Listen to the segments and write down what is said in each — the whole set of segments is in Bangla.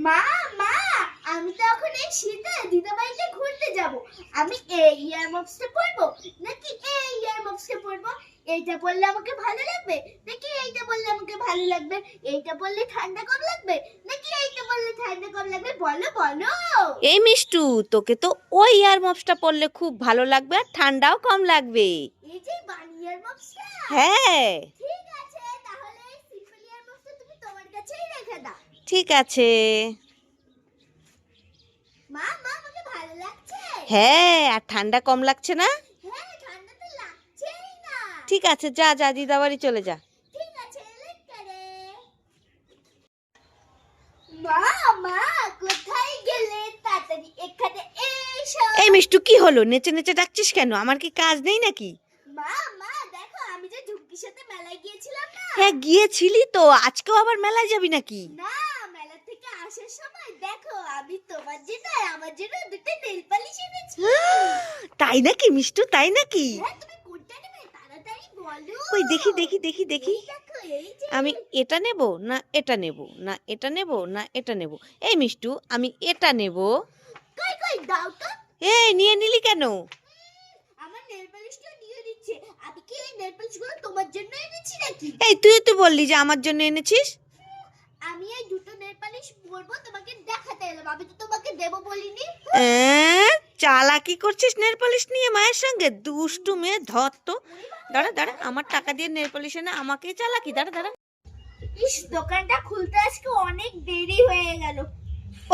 মা মা আমি তো এখন এই শীতে দিদাবাড়িতে ঘুরতে যাব। আমি এই ইয়ারমাস্কটা পরবো নাকি এই ইয়ারমাস্কটা পরবো? এইটা পরলে আমাকে ভালো লাগবে নাকি এইটা পরলে আমাকে ভালো লাগবে? এইটা পরলে ঠান্ডা কম লাগবে নাকি এইটা পরলে ঠান্ডা কম লাগবে? বলো বলো। এই মিষ্টু, তোকে তো ওই ইয়ারমাস্কটা পরলে খুব ভালো লাগবে আর ঠান্ডাও কম লাগবে। এই যে বানি ইয়ারমাস্কটা? হ্যাঁ ঠিক আছে, তাহলে এই সিম্পল ইয়ারমাস্কটা তুমি তোমার কাছেই রেখে দাও। ঠিক আছে। মা মা আমাকে ভালো লাগছে? হ্যাঁ, আর ঠান্ডা কম লাগছে না? হ্যাঁ, ঠান্ডা তো লাগছেই না। ঠিক আছে, যা যা দিদাবাড়ি চলে যা। ঠিক আছে, লেট করে। মা মা কোথায় গেলে? তাড়াতাড়ি এখানে এসো। এই মিষ্টু, কি হলো? নেচে নেচে ডাকছিস কেন? আমার কি কাজ নেই নাকি? মা মা দেখো, আমি যে ঝুমকির সাথে মেলায় গিয়েছিলাম না। হ্যাঁ গিয়েছিলি তো, আজকেও আবার মেলায় যাবি নাকি? না, মেলা থেকে আসার সময় দেখো আমি তোমার জন্য আর আমার জন্য দুটো নেল পালিশ এনেছি। তাই নাকি মিষ্টু, তাই নাকি? হ্যাঁ, তুমি কোনটা নেবে তাড়াতাড়ি বলো। কই দেখি দেখি দেখি দেখি। এই দেখো, এই যে। আমি এটা নেব না এটা নেব, না এটা নেব না এটা নেব? এই মিষ্টু, আমি এটা নেব। কই কই দাও তো। এই নিয়ে নিলি কেন? আমার নেল পালিশটা দিয়ে দিচ্ছে। আমি কি এই নেল পালিশগুলো তোমার জন্য এনেছি নাকি? এই তুই তো বললি যে আমার জন্য এনেছিস। আমি এই দুটো নেল পালিশ পরবো, তোমাকে দেখাতে এলাম। আমি তো তোমাকে দেবো বলিনি। চালাকি করছিস নেল পলিশ নিয়ে মায়ের সঙ্গে? দুষ্টু মেয়ে, ধর তো। দাঁড়া দাঁড়া, আমার টাকা দিয়ে নেল পলিশ এনে আমাকেই চালাকি। দাঁড়া দাঁড়া। ইস, দোকানটা খুলতে আজকে অনেক দেরি হয়ে গেল।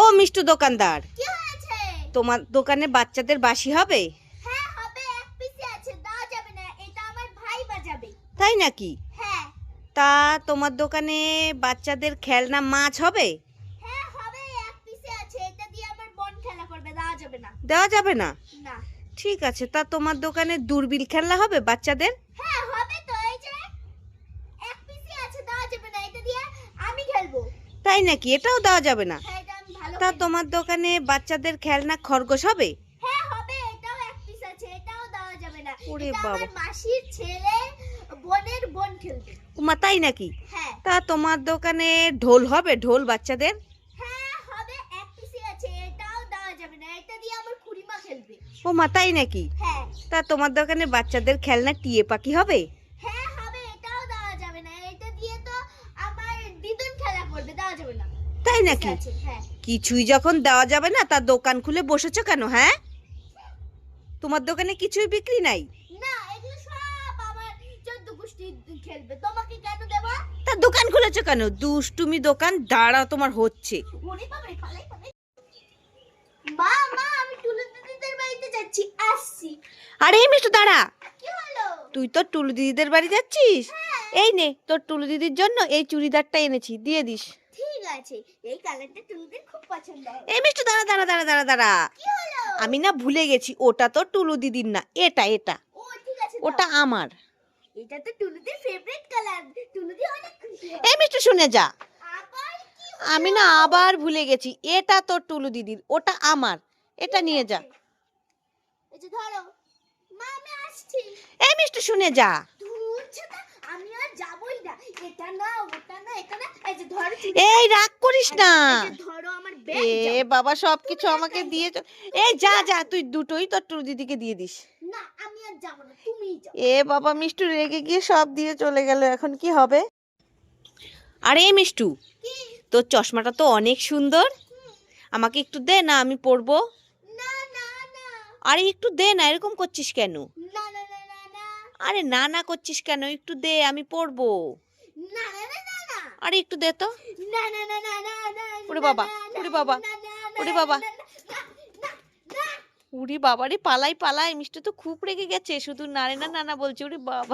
ও মিষ্টু দোকানদার, কি হয়েছে? তোমার দোকানে বাচ্চাদের বাসি হবে? হ্যাঁ হবে, এক পিসে আছে, দেওয়া যাবে না। এটা আমার ভাই বাজাবে। তাই নাকি? হ্যাঁ তা তোমার দোকানে বাচ্চাদের খেলনা মাছ হবে? হ্যাঁ হবে, এক পিসে আছে। এটা দিয়ে আমার বোন খেলা করবে, দেওয়া যাবে না। দেওয়া যাবে না? না। ঠিক আছে, তা তোমার দোকানে দূরবীন খেলনা হবে বাচ্চাদের? হ্যাঁ হবে তো, এই যে এক পিসে আছে, দেওয়া যাবে না। এটা দিয়ে আমি খেলবো। তাই নাকি? এটাও দেওয়া যাবে না? হ্যাঁ, এটা আমি ভালো তা খেলবো। তোমার দোকানে বাচ্চাদের খেলনা খরগোশ হবে? হ্যাঁ হবে, এটাও এক পিস আছে। এটাও দেওয়া যাবে না। ওরে এটা আমার বাবা। মাসির ছেলে বোনের বোন খেলবে। উমা, তাই নাকি? হ্যাঁ তা তোমার দোকানে ঢোল হবে? ঢোল বাচ্চাদের? হ্যাঁ হবে, এক পিসে আছে। এটাও দেওয়া যাবে না। এটা দিয়ে আমার খুড়িমা খেলবে। ও মা, তাই নাকি? হ্যাঁ তা তোমার দোকানে বাচ্চাদের খেলনা টিয়ে পাখি হবে? হ্যাঁ হবে, এটাও দেওয়া যাবে না। এটা দিয়ে তো আমার দিদুন খেলা করবে, দেওয়া যাবে না। তাই ঠিক নাকি? আছে, হ্যাঁ। কিছুই যখন দেওয়া যাবে না, তা দোকান খুলে বসেছো কেন? হ্যাঁ, তোমার দোকানে কিছুই বিক্রি নাই? না, এগুলো সব আমার 14 গোষ্ঠী খেলবে। তোমাকে কেন দেব? তা দোকান খুলেছো কেন? দুষ্টুমি দোকান। দাঁড়া, তোমার হচ্ছে। ওরে বাবা, পালাই পালাই। মা মা আমি টুলু দিদিদের বাড়িতে যাচ্ছি, আসছি। আরে এই মিষ্টু, দাঁড়া। কি হলো? তুই তো টুলু দিদিদের বাড়ি যাচ্ছিস? হ্যাঁ। এই নে, তোর টুলু দিদির জন্য এই চুড়িদারটা এনেছি, দিয়ে দিস। ঠিক আছে, এই কালারটা টুলুদের খুব পছন্দ হবে। এই মিষ্টু, দাঁড়া দাঁড়া দাঁড়া দাঁড়া দাঁড়া। কি হলো? আমি না ভুলে গেছি, ওটা তো টুলু দিদির না, এটা এটা ও ঠিক আছে, ওটা দাও। আমার। এটা তো টুলুদের ফেভারিট কালার। টুলুদি অনেক খুশি হবে। এই মিষ্টু, শুনে যা। আবার কি হলো? আমি না আবার ভুলে গেছি, এটা তোর টুলু দিদির, ওটা আমার। এটা ঠিক নিয়ে যা। আছে। এই যে ধরো। মা আমি আসছি। এই মিষ্টু, শুনে যা। ধুর ছাতা, আমি আর যাবই না। এটা না, ওটা না, এটা না। এই যে ধরো চুড়ি। এই রাগ করিস না। এই যে ধরো আমার ব্যাগ। এ বাবা, সবকিছু তুমি আমাকে একাই দিয়ে যাও। এই যা যা, তুই দুটোই তোর টুলু দিদিকে দিয়ে দিস। না, আমি আর যাব না, তুমিই যাও। এ বাবা, মিষ্টু রেগে গিয়ে সব দিয়ে চলে গেল, এখন কি হবে? আরে এই মিষ্টু, কি? তোর চশমাটা তো অনেক সুন্দর, আমাকে একটু দে না, আমি পরবো। না না না আরে একটু দে না, এরকম করছিস কেন? না না না না না আরে না না করছিস কেন? একটু দে, আমি পরবো। না না না না না আরে একটু দে তো। না না না না না না। ওরে বাবা, ওরে বাবা, ওরে বাবা, ওরে বাবা রে, পালাই পালাই। মিষ্টু তো খুব রেগে গেছে, শুধু নারে না নানা বলছে। ওরে বাবা।